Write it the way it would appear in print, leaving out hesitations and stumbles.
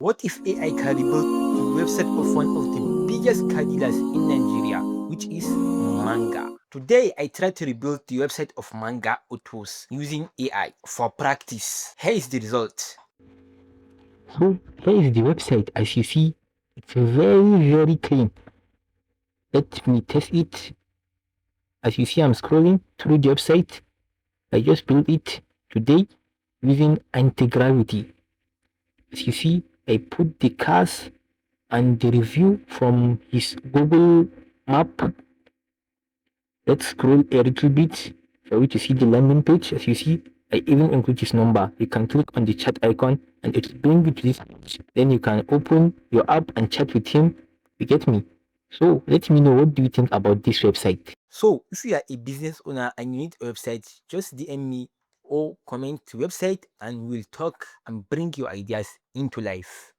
What if AI can rebuild the website of one of the biggest car dealers in Nigeria, which is Manga? Today, I tried to rebuild the website of Manga Autos using AI for practice. Here is the result. So here is the website. As you see, it's very clean. Let me test it. As you see, I'm scrolling through the website. I just built it today using anti-gravity. As you see, I put the cars and the review from his Google map. Let's scroll a little bit for you to see the landing page. As you see, I even include his number. You can click on the chat icon and it will bring you to this page. Then you can open your app and chat with him. You get me? So let me know, what do you think about this website? So, if you are a business owner and you need a website, just DM me or comment to website and we'll talk and bring your ideas into life.